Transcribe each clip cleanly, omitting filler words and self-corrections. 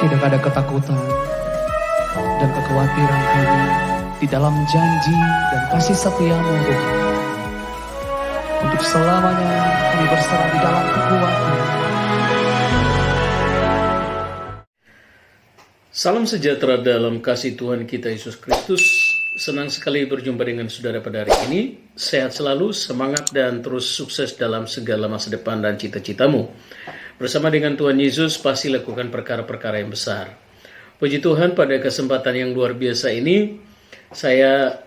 Tidak ada ketakutan dan kekhawatiran kami di dalam janji dan kasih setia-Mu Tuhan. Untuk selamanya kami berserah di dalam kekuatan. Salam sejahtera dalam kasih Tuhan kita Yesus Kristus. Senang sekali berjumpa dengan saudara pada hari ini. Sehat selalu, semangat dan terus sukses dalam segala masa depan dan cita-citamu. Bersama dengan Tuhan Yesus pasti lakukan perkara-perkara yang besar. Puji Tuhan, pada kesempatan yang luar biasa ini saya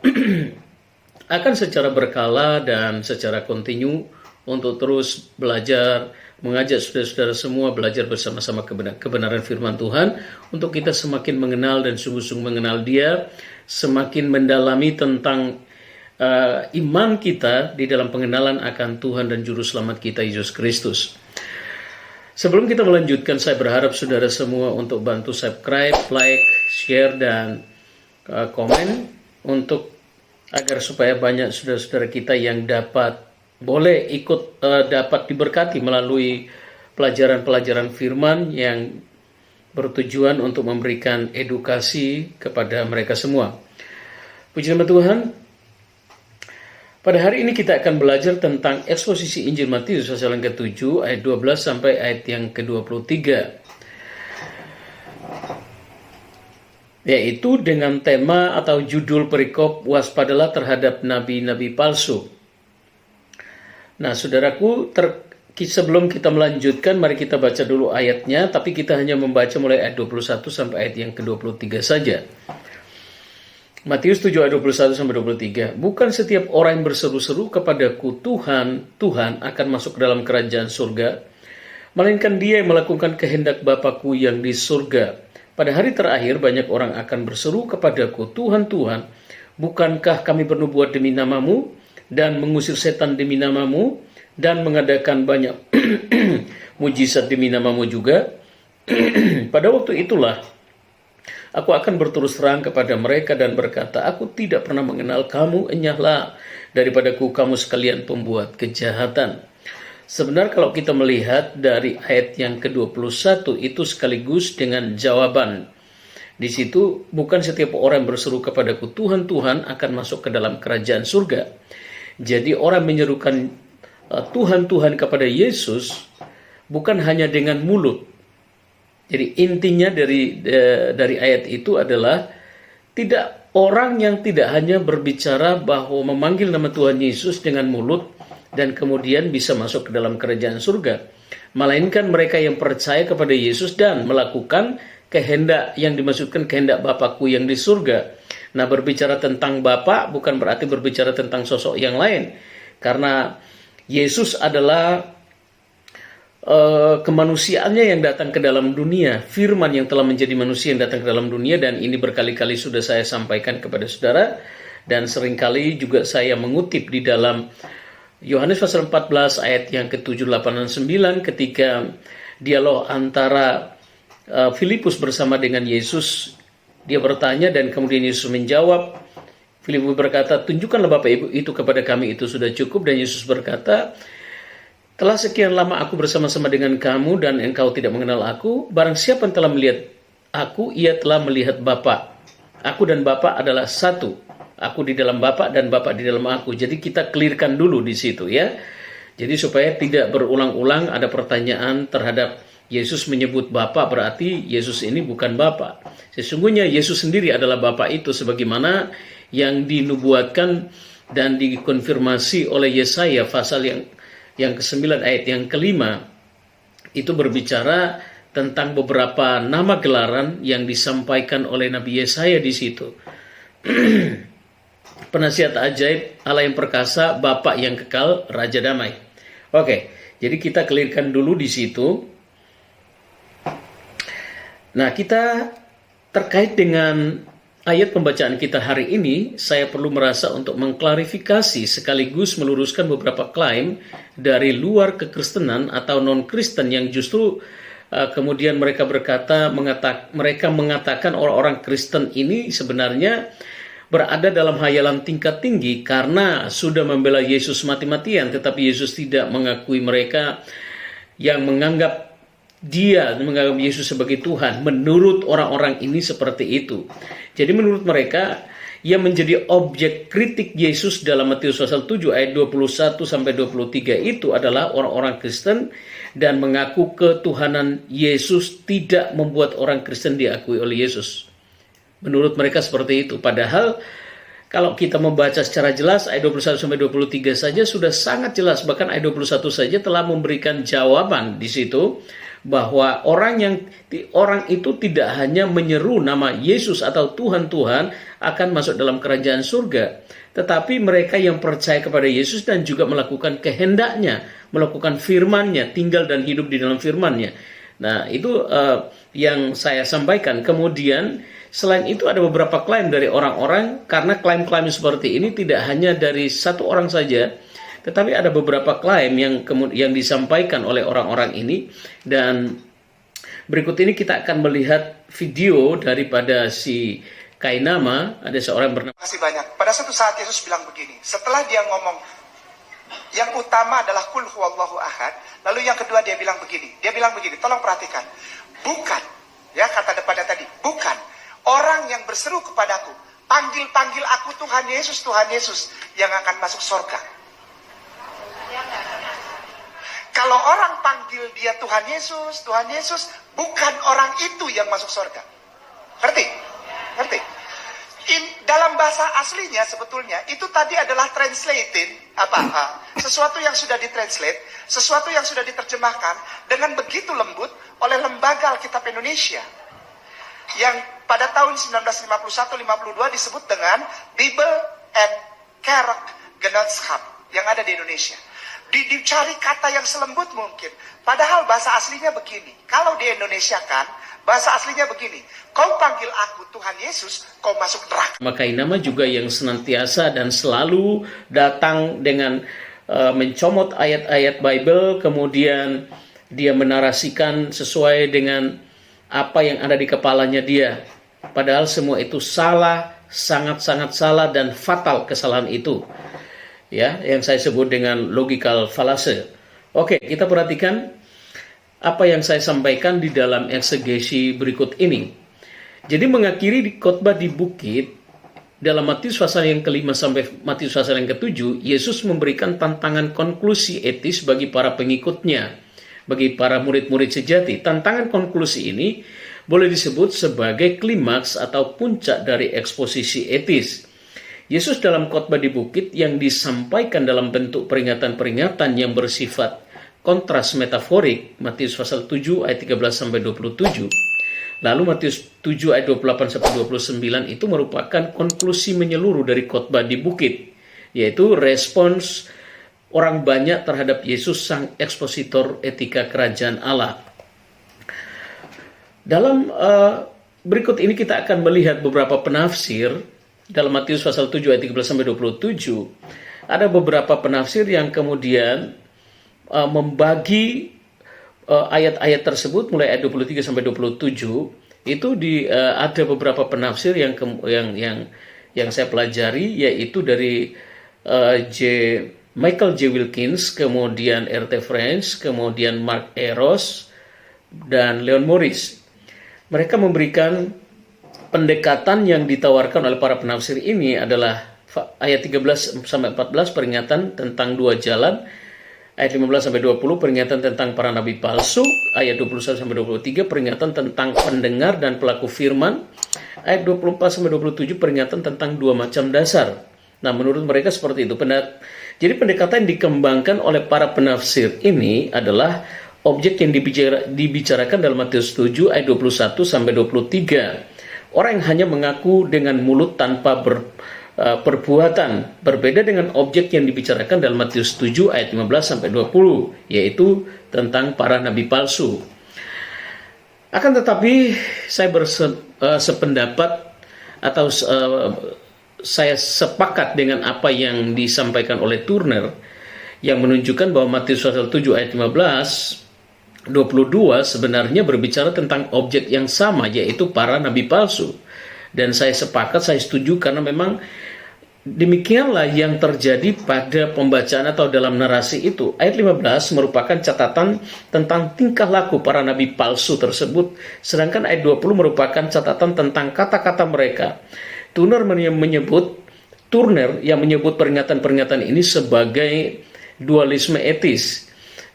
akan secara berkala dan secara kontinu untuk terus belajar, mengajak saudara-saudara semua belajar bersama-sama kebenaran firman Tuhan untuk kita semakin mengenal dan sungguh-sungguh mengenal Dia, semakin mendalami tentang iman kita di dalam pengenalan akan Tuhan dan Juru Selamat kita Yesus Kristus. Sebelum kita melanjutkan, saya berharap saudara semua untuk bantu subscribe, like, share, dan komen untuk agar supaya banyak saudara-saudara kita yang dapat diberkati melalui pelajaran-pelajaran firman yang bertujuan untuk memberikan edukasi kepada mereka semua. Puji nama Tuhan. Pada hari ini kita akan belajar tentang eksposisi Injil Matius pasal yang ke-7 ayat 12 sampai ayat yang ke-23. Yaitu dengan tema atau judul perikop waspadalah terhadap nabi-nabi palsu. Nah, saudaraku, sebelum kita melanjutkan, mari kita baca dulu ayatnya, tapi kita hanya membaca mulai ayat 21 sampai ayat yang ke-23 saja. Matius 7 ayat 21 sampai 23. Bukan setiap orang yang berseru-seru kepadaku, Tuhan, Tuhan, akan masuk ke dalam kerajaan surga, melainkan dia yang melakukan kehendak Bapa-Ku yang di surga. Pada hari terakhir banyak orang akan berseru kepadaku, Tuhan, Tuhan, bukankah kami bernubuat demi namamu dan mengusir setan demi namamu dan mengadakan banyak mujizat demi namamu juga? Pada waktu itulah aku akan berterus terang kepada mereka dan berkata, aku tidak pernah mengenal kamu, enyahlah daripadaku kamu sekalian pembuat kejahatan. Sebenarnya kalau kita melihat dari ayat yang ke-21 itu sekaligus dengan jawaban. Di situ bukan setiap orang berseru kepadaku, Tuhan, Tuhan, akan masuk ke dalam kerajaan surga. Jadi orang menyerukan Tuhan, Tuhan kepada Yesus bukan hanya dengan mulut. Jadi intinya dari ayat itu adalah tidak orang yang tidak hanya berbicara bahwa memanggil nama Tuhan Yesus dengan mulut dan kemudian bisa masuk ke dalam kerajaan surga, melainkan mereka yang percaya kepada Yesus dan melakukan kehendak yang dimaksudkan kehendak Bapa-Ku yang di surga. Nah, berbicara tentang Bapa bukan berarti berbicara tentang sosok yang lain, karena Yesus adalah kemanusiaannya yang datang ke dalam dunia, firman yang telah menjadi manusia yang datang ke dalam dunia, dan ini berkali-kali sudah saya sampaikan kepada saudara, dan seringkali juga saya mengutip di dalam Yohanes pasal 14 ayat yang ke-7, 8, dan 9 ketika dialog antara Filipus bersama dengan Yesus. Dia bertanya dan kemudian Yesus menjawab. Filipus berkata, tunjukkanlah Bapa itu kepada kami, itu sudah cukup. Dan Yesus berkata, telah sekian lama aku bersama-sama dengan kamu dan engkau tidak mengenal aku. Barang siapa yang telah melihat aku, ia telah melihat Bapa. Aku dan Bapa adalah satu. Aku di dalam Bapa dan Bapa di dalam aku. Jadi kita clearkan dulu di situ ya. Jadi supaya tidak berulang-ulang ada pertanyaan terhadap Yesus menyebut Bapa, berarti Yesus ini bukan Bapa. Sesungguhnya Yesus sendiri adalah Bapa itu, sebagaimana yang dinubuatkan dan dikonfirmasi oleh Yesaya pasal yang ke-9 ayat yang ke-5 itu berbicara tentang beberapa nama gelaran yang disampaikan oleh Nabi Yesaya di situ. Penasihat ajaib, Allah yang perkasa, Bapa yang kekal, Raja damai. Oke, jadi kita clearkan dulu di situ. Nah, kita terkait dengan ayat pembacaan kita hari ini, saya perlu merasa untuk mengklarifikasi sekaligus meluruskan beberapa klaim dari luar kekristenan atau non-Kristen yang justru kemudian mereka mengatakan orang-orang Kristen ini sebenarnya berada dalam hayalan tingkat tinggi karena sudah membela Yesus mati-matian, tetapi Yesus tidak mengakui mereka yang menganggap dia menganggap Yesus sebagai Tuhan. Menurut orang-orang ini seperti itu. Jadi menurut mereka yang menjadi objek kritik Yesus dalam Matius pasal 7 ayat 21 sampai 23 itu adalah orang-orang Kristen, dan mengaku ketuhanan Yesus tidak membuat orang Kristen diakui oleh Yesus. Menurut mereka seperti itu. Padahal kalau kita membaca secara jelas ayat 21 sampai 23 saja sudah sangat jelas, bahkan ayat 21 saja telah memberikan jawaban di situ bahwa orang itu tidak hanya menyeru nama Yesus atau Tuhan akan masuk dalam kerajaan surga, tetapi mereka yang percaya kepada Yesus dan juga melakukan kehendaknya, melakukan firman-Nya, tinggal dan hidup di dalam firman-Nya. Nah, itu yang saya sampaikan. Kemudian selain itu ada beberapa klaim dari orang-orang, karena klaim-klaim seperti ini tidak hanya dari satu orang saja, tetapi ada beberapa klaim yang disampaikan oleh orang-orang ini. Dan berikut ini kita akan melihat video daripada si Kainama. Ada seorang bernama. Terima kasih banyak. Pada suatu saat Yesus bilang begini, setelah dia ngomong yang utama adalah kul huwallahu ahad, lalu yang kedua dia bilang begini, tolong perhatikan, bukan, ya kata depannya tadi, bukan orang yang berseru kepadaku, panggil aku Tuhan Yesus yang akan masuk surga. Kalau orang panggil dia Tuhan Yesus, bukan orang itu yang masuk surga. Ngerti? Dalam bahasa aslinya sebetulnya itu tadi adalah sesuatu yang sudah ditranslate, sesuatu yang sudah diterjemahkan dengan begitu lembut oleh Lembaga Alkitab Indonesia yang pada tahun 1951-52 disebut dengan Bible and Kerkgenotschap yang ada di Indonesia. Dicari kata yang selembut mungkin. Padahal bahasa aslinya begini. Kalau di Indonesia kan, bahasa aslinya begini. Kau panggil aku Tuhan Yesus, kau masuk neraka. Maka nama juga yang senantiasa dan selalu datang dengan mencomot ayat-ayat Bible, kemudian dia menarasikan sesuai dengan apa yang ada di kepalanya dia. Padahal semua itu salah, sangat-sangat salah dan fatal kesalahan itu. Ya, yang saya sebut dengan logical fallacy. Oke, kita perhatikan apa yang saya sampaikan di dalam eksegesi berikut ini. Jadi mengakhiri di khotbah di bukit dalam Matius pasal yang ke-5 sampai Matius pasal yang ke-7, Yesus memberikan tantangan konklusi etis bagi para pengikutnya, bagi para murid-murid sejati. Tantangan konklusi ini boleh disebut sebagai klimaks atau puncak dari eksposisi etis. Yesus dalam khotbah di bukit yang disampaikan dalam bentuk peringatan-peringatan yang bersifat kontras metaforik, Matius pasal 7 ayat 13 sampai 27. Lalu Matius 7 ayat 28 sampai 29 itu merupakan konklusi menyeluruh dari khotbah di bukit, yaitu respons orang banyak terhadap Yesus sang ekspositor etika kerajaan Allah. Dalam berikut ini kita akan melihat beberapa penafsir. Dalam Matius pasal 7 ayat 13 sampai 27 ada beberapa penafsir yang kemudian membagi ayat-ayat tersebut mulai ayat 23 sampai 27 itu ada beberapa penafsir yang saya pelajari, yaitu dari Michael J. Wilkins, kemudian R.T. French, kemudian Mark Eros dan Leon Morris. Mereka memberikan pendekatan yang ditawarkan oleh para penafsir ini adalah ayat 13 sampai 14 peringatan tentang dua jalan, ayat 15 sampai 20 peringatan tentang para nabi palsu, ayat 21 sampai 23 peringatan tentang pendengar dan pelaku firman, ayat 24 sampai 27 peringatan tentang dua macam dasar. Nah, menurut mereka seperti itu. Jadi pendekatan yang dikembangkan oleh para penafsir ini adalah objek yang dibicarakan dalam Matius 7 ayat 21 sampai 23. Orang yang hanya mengaku dengan mulut tanpa perbuatan, berbeda dengan objek yang dibicarakan dalam Matius 7 ayat 15 sampai 20, yaitu tentang para nabi palsu. Akan tetapi saya sependapat atau saya sepakat dengan apa yang disampaikan oleh Turner yang menunjukkan bahwa Matius pasal 7 ayat 22 sebenarnya berbicara tentang objek yang sama, yaitu para nabi palsu. Dan saya sepakat, saya setuju, karena memang demikianlah yang terjadi pada pembacaan atau dalam narasi itu. Ayat 15 merupakan catatan tentang tingkah laku para nabi palsu tersebut, sedangkan ayat 20 merupakan catatan tentang kata-kata mereka. Turner yang menyebut peringatan-peringatan ini sebagai dualisme etis.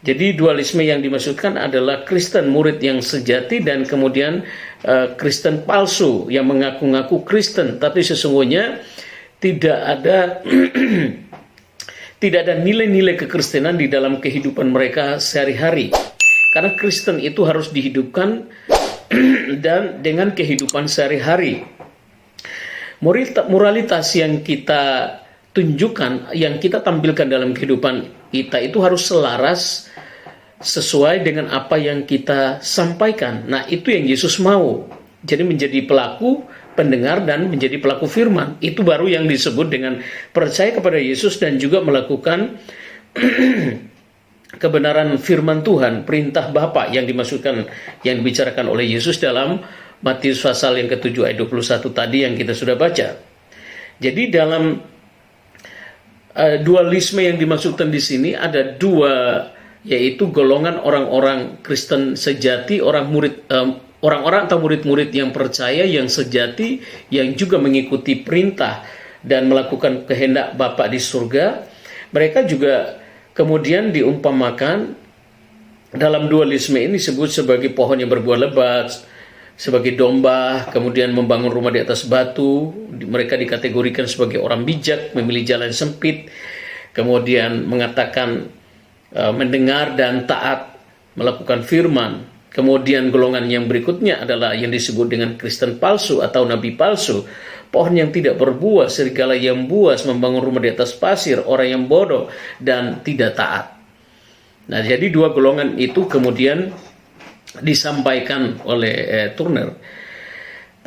Jadi dualisme yang dimaksudkan adalah Kristen murid yang sejati dan kemudian Kristen palsu yang mengaku-ngaku Kristen, tapi sesungguhnya tidak ada nilai-nilai kekristenan di dalam kehidupan mereka sehari-hari. Karena Kristen itu harus dihidupkan dan dengan kehidupan sehari-hari. Moralitas yang kita tunjukkan, yang kita tampilkan dalam kehidupan kita itu harus selaras sesuai dengan apa yang kita sampaikan. Nah, itu yang Yesus mau. Jadi menjadi pelaku, pendengar, dan menjadi pelaku firman. Itu baru yang disebut dengan percaya kepada Yesus dan juga melakukan kebenaran firman Tuhan, perintah Bapa yang dimaksudkan, yang dibicarakan oleh Yesus dalam Matius pasal yang ke-7 ayat 21 tadi yang kita sudah baca. Jadi dalam dualisme yang dimaksudkan di sini ada dua, yaitu golongan orang-orang Kristen sejati, orang-orang atau murid-murid yang percaya, yang sejati, yang juga mengikuti perintah dan melakukan kehendak Bapa di surga. Mereka juga kemudian diumpamakan dalam dualisme ini disebut sebagai pohon yang berbuah lebat, sebagai domba, kemudian membangun rumah di atas batu. Mereka dikategorikan sebagai orang bijak, memilih jalan sempit, kemudian mengatakan mendengar dan taat, melakukan firman. Kemudian golongan yang berikutnya adalah yang disebut dengan Kristen palsu atau nabi palsu, pohon yang tidak berbuah, serigala yang buas, membangun rumah di atas pasir, orang yang bodoh dan tidak taat. Nah, jadi dua golongan itu kemudian disampaikan oleh Turner.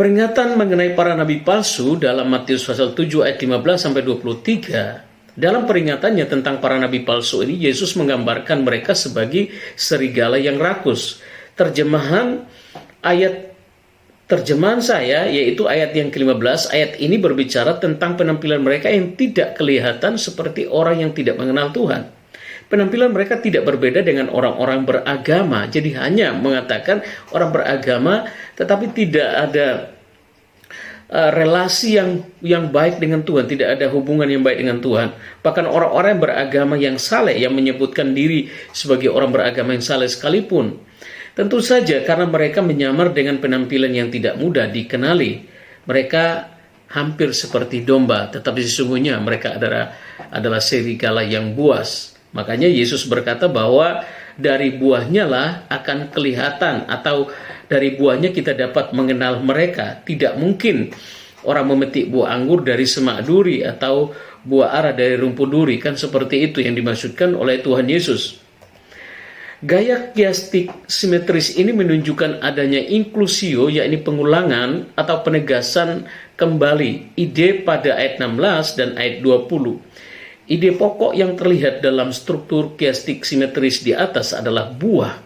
Peringatan mengenai para nabi palsu dalam Matius pasal 7 ayat 15 sampai 23. Dalam peringatannya tentang para nabi palsu ini, Yesus menggambarkan mereka sebagai serigala yang rakus. Terjemahan saya, yaitu ayat yang ke-15, ayat ini berbicara tentang penampilan mereka yang tidak kelihatan seperti orang yang tidak mengenal Tuhan. Penampilan mereka tidak berbeda dengan orang-orang beragama. Jadi hanya mengatakan orang beragama, tetapi tidak ada relasi yang baik dengan Tuhan, tidak ada hubungan yang baik dengan Tuhan. Bahkan orang-orang beragama yang saleh, yang menyebutkan diri sebagai orang beragama yang saleh sekalipun, tentu saja karena mereka menyamar dengan penampilan yang tidak mudah dikenali. Mereka hampir seperti domba, tetapi sesungguhnya mereka adalah serigala yang buas. Makanya Yesus berkata bahwa dari buahnya lah akan kelihatan, atau dari buahnya kita dapat mengenal mereka. Tidak mungkin orang memetik buah anggur dari semak duri atau buah ara dari rumput duri. Kan seperti itu yang dimaksudkan oleh Tuhan Yesus. Gaya kiastik simetris ini menunjukkan adanya inklusio, yakni pengulangan atau penegasan kembali ide pada ayat 16 dan ayat 20. Ide pokok yang terlihat dalam struktur kiastik simetris di atas adalah buah.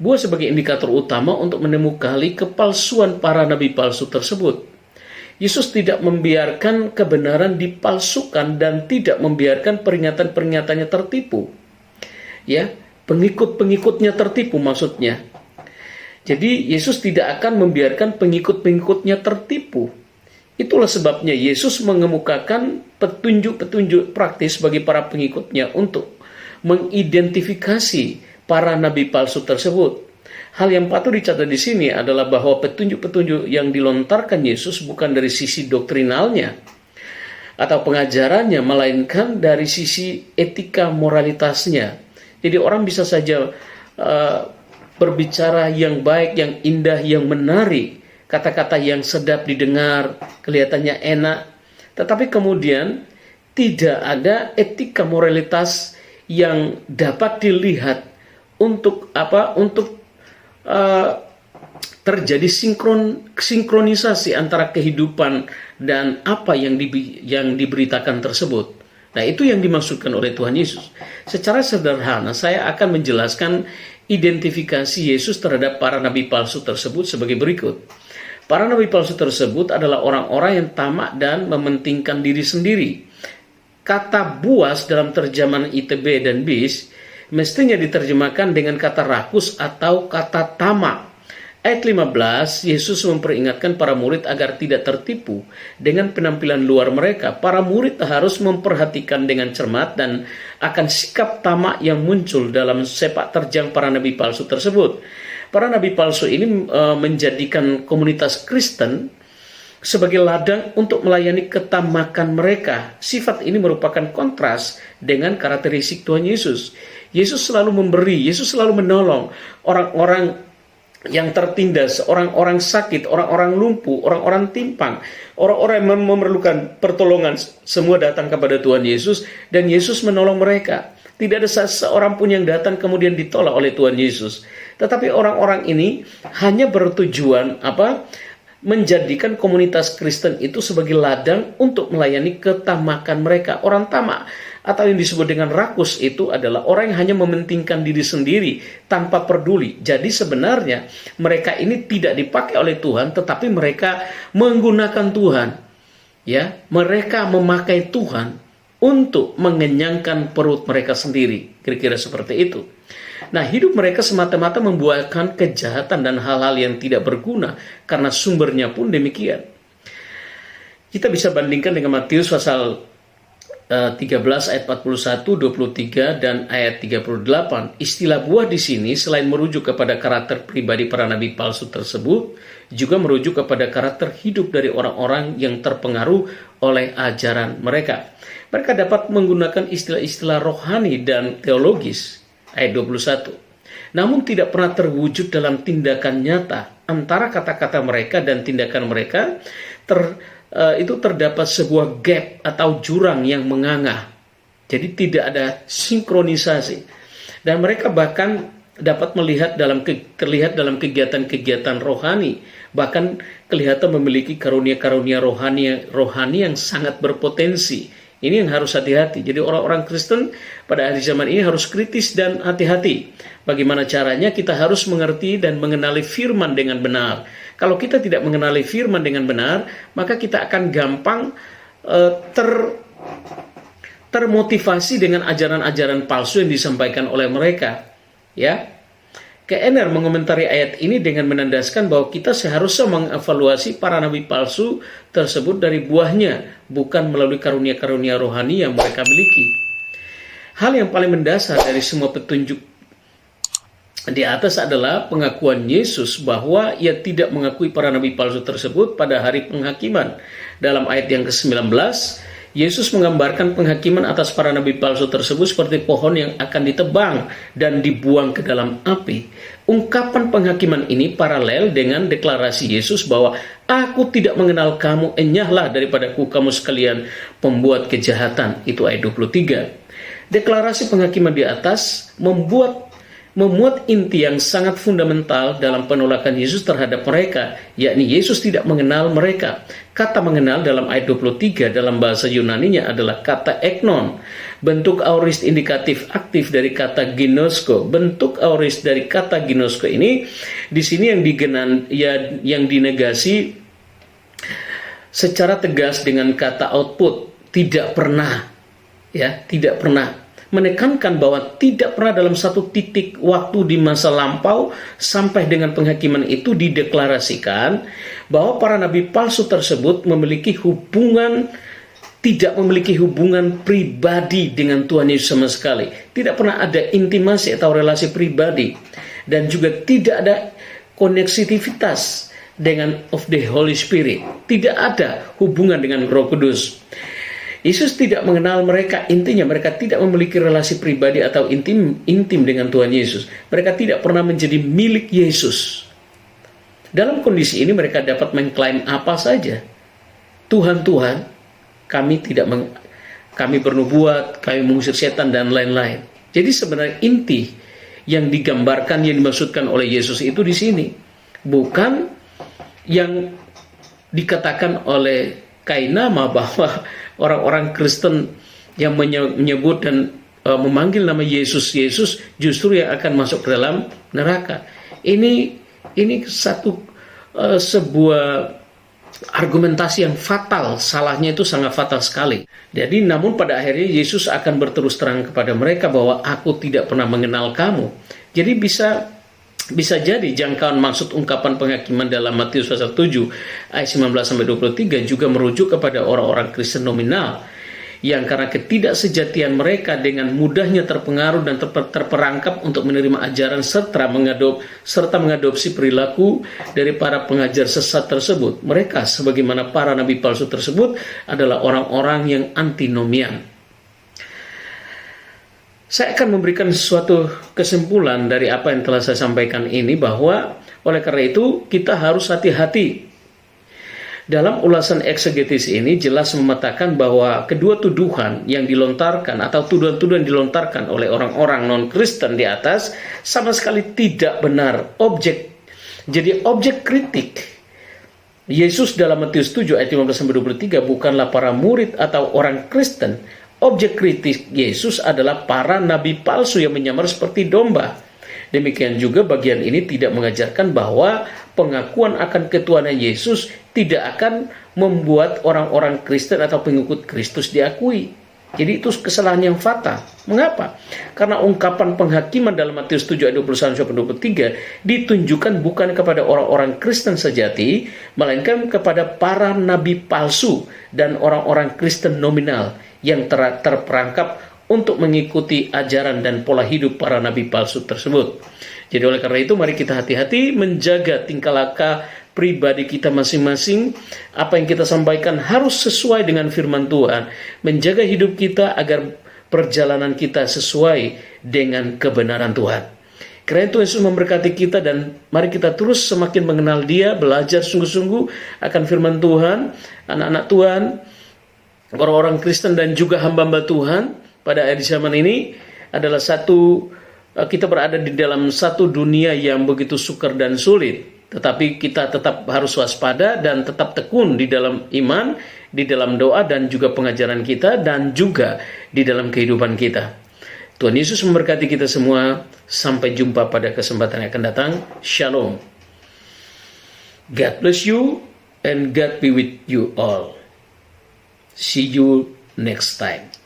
Buah sebagai indikator utama untuk menemukan kepalsuan para nabi palsu tersebut. Yesus tidak membiarkan kebenaran dipalsukan dan tidak membiarkan peringatan-peringatannya tertipu. Ya, pengikut-pengikutnya tertipu maksudnya. Jadi Yesus tidak akan membiarkan pengikut-pengikutnya tertipu. Itulah sebabnya Yesus mengemukakan petunjuk-petunjuk praktis bagi para pengikutnya untuk mengidentifikasi para nabi palsu tersebut. Hal yang patut dicatat di sini adalah bahwa petunjuk-petunjuk yang dilontarkan Yesus bukan dari sisi doktrinalnya atau pengajarannya, melainkan dari sisi etika moralitasnya. Jadi orang bisa saja berbicara yang baik, yang indah, yang menarik, kata-kata yang sedap didengar, kelihatannya enak, tetapi kemudian tidak ada etika moralitas yang dapat dilihat untuk terjadi sinkronisasi antara kehidupan dan apa yang diberitakan tersebut. Nah, itu yang dimaksudkan oleh Tuhan Yesus. Secara sederhana saya akan menjelaskan identifikasi Yesus terhadap para nabi palsu tersebut sebagai berikut. Para nabi palsu tersebut adalah orang-orang yang tamak dan mementingkan diri sendiri. Kata buas dalam terjemahan ITB dan BIS mestinya diterjemahkan dengan kata rakus atau kata tamak. Ayat 15, Yesus memperingatkan para murid agar tidak tertipu dengan penampilan luar mereka. Para murid harus memperhatikan dengan cermat dan akan sikap tamak yang muncul dalam sepak terjang para nabi palsu tersebut. Para nabi palsu ini menjadikan komunitas Kristen sebagai ladang untuk melayani ketamakan mereka. Sifat ini merupakan kontras dengan karakteristik Tuhan Yesus. Yesus selalu memberi, Yesus selalu menolong orang-orang yang tertindas, orang-orang sakit, orang-orang lumpuh, orang-orang timpang, orang-orang yang memerlukan pertolongan, semua datang kepada Tuhan Yesus dan Yesus menolong mereka. Tidak ada seorang pun yang datang kemudian ditolak oleh Tuhan Yesus. Tetapi orang-orang ini hanya bertujuan menjadikan komunitas Kristen itu sebagai ladang untuk melayani ketamakan mereka. Orang tamak atau yang disebut dengan rakus itu adalah orang yang hanya mementingkan diri sendiri tanpa peduli. Jadi sebenarnya mereka ini tidak dipakai oleh Tuhan, tetapi mereka menggunakan Tuhan. Ya, mereka memakai Tuhan untuk mengenyangkan perut mereka sendiri. Kira-kira seperti itu. Nah, hidup mereka semata-mata membuahkan kejahatan dan hal-hal yang tidak berguna karena sumbernya pun demikian. Kita bisa bandingkan dengan Matius pasal 13 ayat 41, 23 dan ayat 38. Istilah buah di sini selain merujuk kepada karakter pribadi para nabi palsu tersebut, juga merujuk kepada karakter hidup dari orang-orang yang terpengaruh oleh ajaran mereka. Mereka dapat menggunakan istilah-istilah rohani dan teologis. Ayat 21. Namun tidak pernah terwujud dalam tindakan nyata. Antara kata-kata mereka dan tindakan mereka itu terdapat sebuah gap atau jurang yang menganga. Jadi tidak ada sinkronisasi. Dan mereka bahkan dapat terlihat dalam kegiatan-kegiatan rohani. Bahkan kelihatan memiliki karunia-karunia rohani yang sangat berpotensi. Ini yang harus hati-hati. Jadi orang-orang Kristen pada akhir zaman ini harus kritis dan hati-hati. Bagaimana caranya? Kita harus mengerti dan mengenali firman dengan benar. Kalau kita tidak mengenali firman dengan benar, maka kita akan gampang termotivasi dengan ajaran-ajaran palsu yang disampaikan oleh mereka. Ya, KNR mengomentari ayat ini dengan menandaskan bahwa kita seharusnya mengevaluasi para nabi palsu tersebut dari buahnya, bukan melalui karunia-karunia rohani yang mereka miliki. Hal yang paling mendasar dari semua petunjuk di atas adalah pengakuan Yesus bahwa ia tidak mengakui para nabi palsu tersebut pada hari penghakiman. Dalam ayat yang ke-19, Yesus menggambarkan penghakiman atas para nabi palsu tersebut seperti pohon yang akan ditebang dan dibuang ke dalam api. Ungkapan penghakiman ini paralel dengan deklarasi Yesus bahwa aku tidak mengenal kamu, enyahlah daripadaku kamu sekalian pembuat kejahatan. Itu ayat 23. Deklarasi penghakiman di atas memuat inti yang sangat fundamental dalam penolakan Yesus terhadap mereka, yakni Yesus tidak mengenal mereka. Kata mengenal dalam ayat 23 dalam bahasa Yunaninya adalah kata eknon, bentuk aorist indikatif aktif dari kata ginosko. Bentuk aorist dari kata ginosko ini di sini yang dinegasi secara tegas dengan kata output, tidak pernah, menekankan bahwa tidak pernah dalam satu titik waktu di masa lampau sampai dengan penghakiman itu dideklarasikan bahwa para nabi palsu tersebut tidak memiliki hubungan pribadi dengan Tuhan Yesus sama sekali. Tidak pernah ada intimasi atau relasi pribadi, dan juga tidak ada koneksivitas dengan of the Holy Spirit. Tidak ada hubungan dengan Roh Kudus. Yesus tidak mengenal mereka, intinya mereka tidak memiliki relasi pribadi atau intim dengan Tuhan Yesus. Mereka tidak pernah menjadi milik Yesus. Dalam kondisi ini mereka dapat mengklaim apa saja. Tuhan, kami bernubuat, kami mengusir setan dan lain-lain. Jadi sebenarnya inti yang digambarkan, yang dimaksudkan oleh Yesus itu di sini, bukan yang dikatakan oleh Kainama bahwa orang-orang Kristen yang menyebut dan memanggil nama Yesus justru yang akan masuk ke dalam neraka. Ini satu sebuah argumentasi yang fatal, salahnya itu sangat fatal sekali. Jadi namun pada akhirnya Yesus akan berterus terang kepada mereka bahwa aku tidak pernah mengenal kamu. Jadi bisa jadi jangkauan maksud ungkapan penghakiman dalam Matius pasal 7 ayat 19-23 juga merujuk kepada orang-orang Kristen nominal yang karena ketidaksejatian mereka dengan mudahnya terpengaruh dan terperangkap untuk menerima ajaran serta mengadopsi perilaku dari para pengajar sesat tersebut. Mereka sebagaimana para nabi palsu tersebut adalah orang-orang yang antinomian. Saya akan memberikan suatu kesimpulan dari apa yang telah saya sampaikan ini, bahwa oleh karena itu kita harus hati-hati. Dalam ulasan eksegetis ini jelas memetakan bahwa kedua tuduhan yang dilontarkan atau tuduhan-tuduhan dilontarkan oleh orang-orang non-Kristen di atas sama sekali tidak benar. Jadi objek kritik Yesus dalam Matius 7 ayat 15-23 bukanlah para murid atau orang Kristen. Objek kritik Yesus adalah para nabi palsu yang menyamar seperti domba. Demikian juga bagian ini tidak mengajarkan bahwa pengakuan akan ketuhanan Yesus tidak akan membuat orang-orang Kristen atau pengikut Kristus diakui. Jadi itu kesalahan yang fatal. Mengapa? Karena ungkapan penghakiman dalam Matius 7 ayat 21-23 ditunjukkan bukan kepada orang-orang Kristen sejati, melainkan kepada para nabi palsu dan orang-orang Kristen nominal yang terperangkap untuk mengikuti ajaran dan pola hidup para nabi palsu tersebut. Jadi oleh karena itu mari kita hati-hati menjaga tingkah laku pribadi kita masing-masing. Apa yang kita sampaikan harus sesuai dengan firman Tuhan. Menjaga hidup kita agar perjalanan kita sesuai dengan kebenaran Tuhan. Karena itu Yesus memberkati kita, dan mari kita terus semakin mengenal Dia, belajar sungguh-sungguh akan firman Tuhan. Anak-anak Tuhan, orang-orang Kristen dan juga hamba-hamba Tuhan pada akhir zaman ini adalah kita berada di dalam satu dunia yang begitu sukar dan sulit. Tetapi kita tetap harus waspada dan tetap tekun di dalam iman, di dalam doa dan juga pengajaran kita, dan juga di dalam kehidupan kita. Tuhan Yesus memberkati kita semua. Sampai jumpa pada kesempatan yang akan datang. Shalom. God bless you and God be with you all. See you next time.